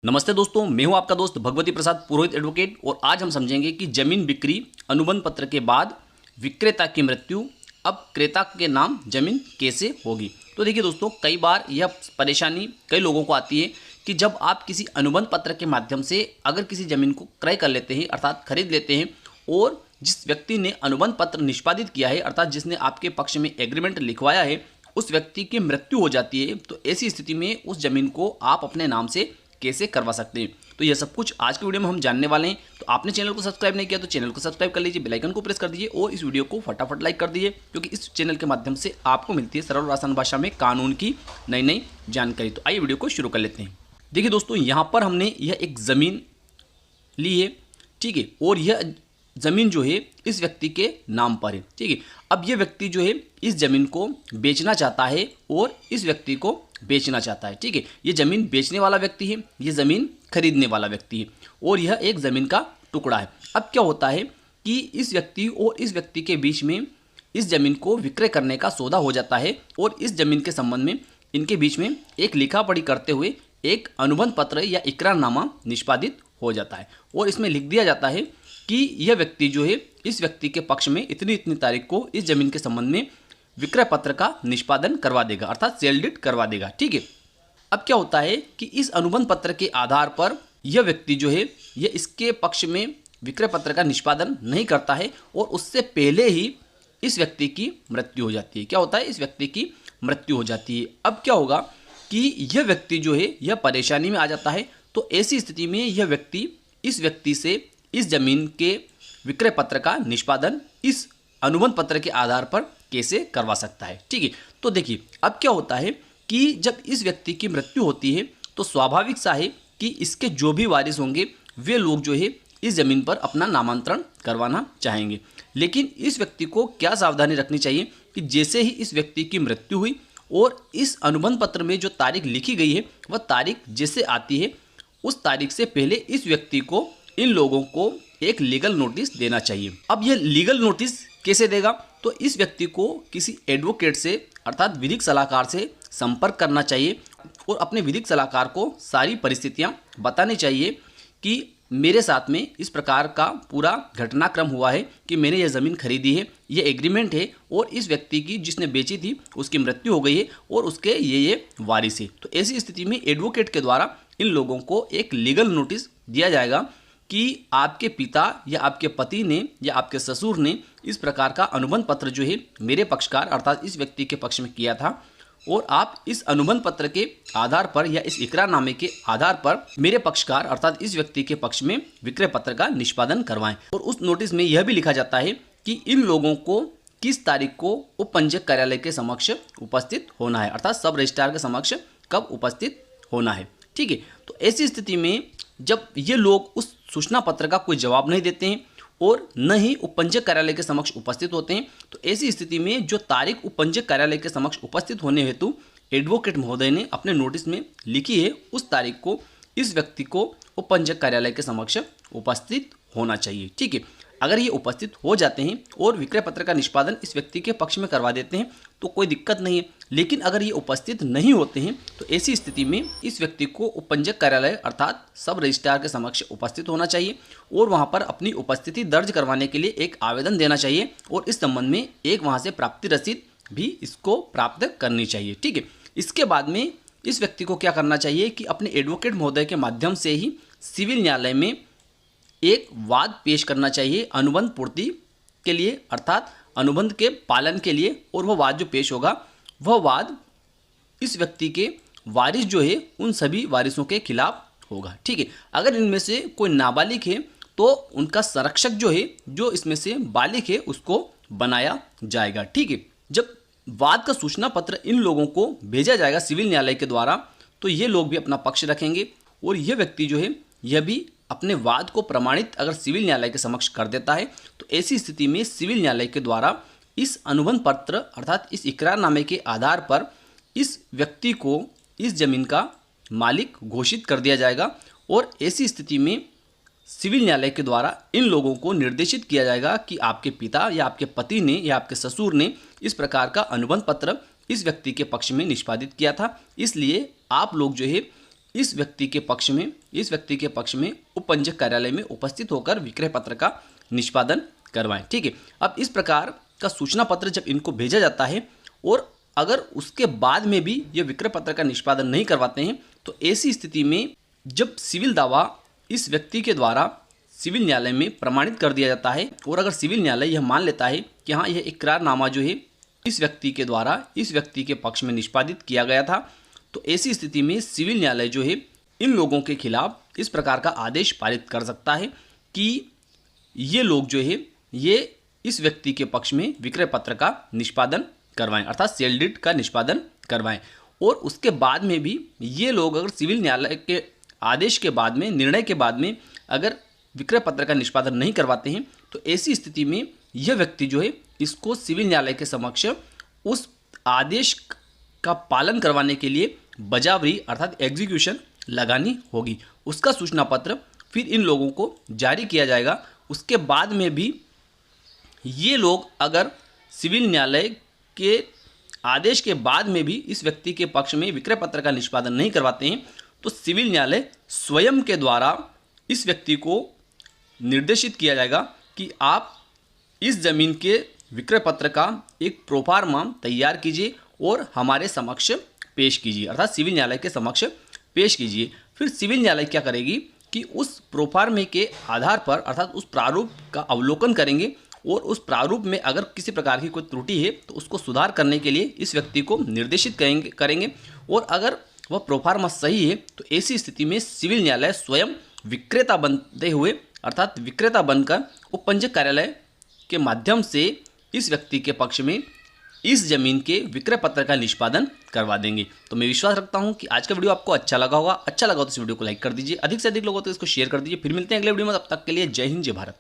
नमस्ते दोस्तों, मैं हूं आपका दोस्त भगवती प्रसाद पुरोहित एडवोकेट। और आज हम समझेंगे कि जमीन बिक्री अनुबंध पत्र के बाद विक्रेता की मृत्यु अब क्रेता के नाम जमीन कैसे होगी। तो देखिए दोस्तों, कई बार यह परेशानी कई लोगों को आती है कि जब आप किसी अनुबंध पत्र के माध्यम से अगर किसी जमीन को क्रय कर लेते हैं अर्थात खरीद लेते हैं और जिस व्यक्ति ने अनुबंध पत्र निष्पादित किया है अर्थात जिसने आपके पक्ष में एग्रीमेंट लिखवाया है उस व्यक्ति की मृत्यु हो जाती है, तो ऐसी स्थिति में उस जमीन को आप अपने नाम से कैसे करवा सकते हैं। तो यह सब कुछ आज की वीडियो में हम जानने वाले हैं। तो आपने चैनल को सब्सक्राइब नहीं किया तो चैनल को सब्सक्राइब कर लीजिए, बेल आइकन को प्रेस कर दीजिए और इस वीडियो को फटाफट लाइक कर दीजिए, क्योंकि इस चैनल के माध्यम से आपको मिलती है सरल और आसान भाषा में कानून की नई नई जानकारी। तो आइए वीडियो को शुरू कर लेते हैं। देखिए दोस्तों, यहाँ पर हमने यह एक ज़मीन ली है, ठीक है, और यह ज़मीन जो है इस व्यक्ति के नाम पर है, ठीक है। अब यह व्यक्ति जो है इस ज़मीन को बेचना चाहता है और इस व्यक्ति को बेचना चाहता है, ठीक है। ये ज़मीन बेचने वाला व्यक्ति है, ये ज़मीन खरीदने वाला व्यक्ति है और यह एक ज़मीन का टुकड़ा है। अब क्या होता है कि इस व्यक्ति और इस व्यक्ति के बीच में इस ज़मीन को विक्रय करने का सौदा हो जाता है और इस ज़मीन के संबंध में इनके बीच में एक लिखा पढ़ी करते हुए एक अनुबंध पत्र या इकरारनामा निष्पादित हो जाता है और इसमें लिख दिया जाता है कि यह व्यक्ति जो है इस व्यक्ति के पक्ष में इतनी इतनी तारीख को इस जमीन के संबंध में विक्रय पत्र का निष्पादन करवा देगा अर्थात सेल डीड करवा देगा, ठीक है। अब क्या होता है कि इस अनुबंध पत्र के आधार पर यह व्यक्ति जो है यह इसके पक्ष में विक्रय पत्र का निष्पादन नहीं करता है और उससे पहले ही इस व्यक्ति की मृत्यु हो जाती है। क्या होता है, इस व्यक्ति की मृत्यु हो जाती है। अब क्या होगा कि यह व्यक्ति जो है यह परेशानी में आ जाता है। तो ऐसी स्थिति में यह व्यक्ति इस व्यक्ति से इस जमीन के विक्रय पत्र का निष्पादन इस अनुबंध पत्र के आधार पर कैसे करवा सकता है, ठीक है। तो देखिए, अब क्या होता है कि जब इस व्यक्ति की मृत्यु होती है तो स्वाभाविक सा है कि इसके जो भी वारिस होंगे वे लोग जो है इस जमीन पर अपना नामांतरण करवाना चाहेंगे। लेकिन इस व्यक्ति को क्या सावधानी रखनी चाहिए कि जैसे ही इस व्यक्ति की मृत्यु हुई और इस अनुबंध पत्र में जो तारीख लिखी गई है वह तारीख जैसे आती है उस तारीख से पहले इस व्यक्ति को इन लोगों को एक लीगल नोटिस देना चाहिए। अब यह लीगल नोटिस कैसे देगा, तो इस व्यक्ति को किसी एडवोकेट से अर्थात विधिक सलाहकार से संपर्क करना चाहिए और अपने विधिक सलाहकार को सारी परिस्थितियां बतानी चाहिए कि मेरे साथ में इस प्रकार का पूरा घटनाक्रम हुआ है कि मैंने यह ज़मीन खरीदी है, ये एग्रीमेंट है और इस व्यक्ति की जिसने बेची थी उसकी मृत्यु हो गई है और उसके ये वारिस है। तो ऐसी स्थिति में एडवोकेट के द्वारा इन लोगों को एक लीगल नोटिस दिया जाएगा कि आपके पिता या आपके पति ने या आपके ससुर ने इस प्रकार का अनुबंध पत्र जो है मेरे पक्षकार अर्थात इस व्यक्ति के पक्ष में किया था और आप इस अनुबंध पत्र के आधार पर या इस इकरारनामे के आधार पर मेरे पक्षकार अर्थात इस व्यक्ति के पक्ष में विक्रय पत्र का निष्पादन करवाएं। और उस नोटिस में यह भी लिखा जाता है कि इन लोगों को किस तारीख को उपपंजीयक कार्यालय के समक्ष उपस्थित होना है अर्थात सब रजिस्ट्रार के समक्ष कब उपस्थित होना है, ठीक है। तो ऐसी स्थिति में जब ये लोग उस सूचना पत्र का कोई जवाब नहीं देते हैं और न ही उपपंजीयक कार्यालय के समक्ष उपस्थित होते हैं, तो ऐसी स्थिति में जो तारीख उपपंजीयक कार्यालय के समक्ष उपस्थित होने हेतु एडवोकेट महोदय ने अपने नोटिस में लिखी है उस तारीख को इस व्यक्ति को उपपंजीयक कार्यालय के समक्ष उपस्थित होना चाहिए, ठीक है। अगर ये उपस्थित हो जाते हैं और विक्रय पत्र का निष्पादन इस व्यक्ति के पक्ष में करवा देते हैं तो कोई दिक्कत नहीं है। लेकिन अगर ये उपस्थित नहीं होते हैं तो ऐसी स्थिति में इस व्यक्ति को उपपंजीयक कार्यालय अर्थात सब रजिस्ट्रार के समक्ष उपस्थित होना चाहिए और वहां पर अपनी उपस्थिति दर्ज करवाने के लिए एक आवेदन देना चाहिए और इस संबंध में एक वहां से प्राप्ति रसीद भी इसको प्राप्त करनी चाहिए, ठीक है। इसके बाद में इस व्यक्ति को क्या करना चाहिए कि अपने एडवोकेट महोदय के माध्यम से ही सिविल न्यायालय में एक वाद पेश करना चाहिए अनुबंध पूर्ति के लिए अर्थात अनुबंध के पालन के लिए। और वह वाद जो पेश होगा वह वाद इस व्यक्ति के वारिस जो है उन सभी वारिसों के खिलाफ होगा, ठीक है। अगर इनमें से कोई नाबालिग है तो उनका संरक्षक जो है जो इसमें से बालिग है उसको बनाया जाएगा, ठीक है। जब वाद का सूचना पत्र इन लोगों को भेजा जाएगा सिविल न्यायालय के द्वारा तो ये लोग भी अपना पक्ष रखेंगे और यह व्यक्ति जो है यह भी अपने वाद को प्रमाणित अगर सिविल न्यायालय के समक्ष कर देता है तो ऐसी स्थिति में सिविल न्यायालय के द्वारा इस अनुबंध पत्र अर्थात इस इकरारनामे के आधार पर इस व्यक्ति को इस जमीन का मालिक घोषित कर दिया जाएगा और ऐसी स्थिति में सिविल न्यायालय के द्वारा इन लोगों को निर्देशित किया जाएगा कि आपके पिता या आपके पति ने या आपके ससुर ने इस प्रकार का अनुबंध पत्र इस व्यक्ति के पक्ष में निष्पादित किया था, इसलिए आप लोग जो है इस व्यक्ति के पक्ष में उपपंजीयक कार्यालय में उपस्थित होकर विक्रय पत्र का निष्पादन करवाएं। ठीक है, अब इस प्रकार का सूचना पत्र जब इनको भेजा जाता है और अगर उसके बाद में भी ये विक्रय पत्र का निष्पादन नहीं करवाते हैं तो ऐसी स्थिति में जब सिविल दावा इस व्यक्ति के द्वारा सिविल न्यायालय में प्रमाणित कर दिया जाता है और अगर सिविल न्यायालय यह मान लेता है कि हाँ यह इकरारनामा जो है इस व्यक्ति के द्वारा इस व्यक्ति के पक्ष में निष्पादित किया गया था, तो ऐसी स्थिति में सिविल न्यायालय जो है इन लोगों के खिलाफ इस प्रकार का आदेश पारित कर सकता है कि ये लोग जो है ये इस व्यक्ति के पक्ष में विक्रय पत्र का निष्पादन करवाएं, अर्थात सेल डीड का निष्पादन करवाएं। और उसके बाद में भी ये लोग अगर सिविल न्यायालय के आदेश के बाद में, निर्णय के बाद में अगर विक्रय पत्र का निष्पादन नहीं करवाते हैं तो ऐसी स्थिति में यह व्यक्ति जो है इसको सिविल न्यायालय के समक्ष उस आदेश का पालन करवाने के लिए बजावरी अर्थात एग्जीक्यूशन लगानी होगी। उसका सूचना पत्र फिर इन लोगों को जारी किया जाएगा। उसके बाद में भी ये लोग अगर सिविल न्यायालय के आदेश के बाद में भी इस व्यक्ति के पक्ष में विक्रय पत्र का निष्पादन नहीं करवाते हैं तो सिविल न्यायालय स्वयं के द्वारा इस व्यक्ति को निर्देशित किया जाएगा कि आप इस जमीन के विक्रय पत्र का एक प्रोफार्मा तैयार कीजिए और हमारे समक्ष पेश कीजिए, अर्थात सिविल न्यायालय के समक्ष पेश कीजिए। फिर सिविल न्यायालय क्या करेगी कि उस प्रोफार्मे के आधार पर अर्थात उस प्रारूप का अवलोकन करेंगे और उस प्रारूप में अगर किसी प्रकार की कोई त्रुटि है तो उसको सुधार करने के लिए इस व्यक्ति को निर्देशित करेंगे और अगर वह प्रोफार्मा सही है तो ऐसी स्थिति में सिविल न्यायालय स्वयं विक्रेता बनते हुए अर्थात विक्रेता बनकर उपपंजीयक कार्यालय के माध्यम से इस व्यक्ति के पक्ष में इस जमीन के विक्रय पत्र का निष्पादन करवा देंगे। तो मैं विश्वास रखता हूं कि आज का वीडियो आपको अच्छा लगा होगा। अच्छा लगा तो इस वीडियो को लाइक कर दीजिए, अधिक से अधिक लोगों तक इसको शेयर कर दीजिए। फिर मिलते हैं अगले वीडियो में, तब तक के लिए जय हिंद जय भारत।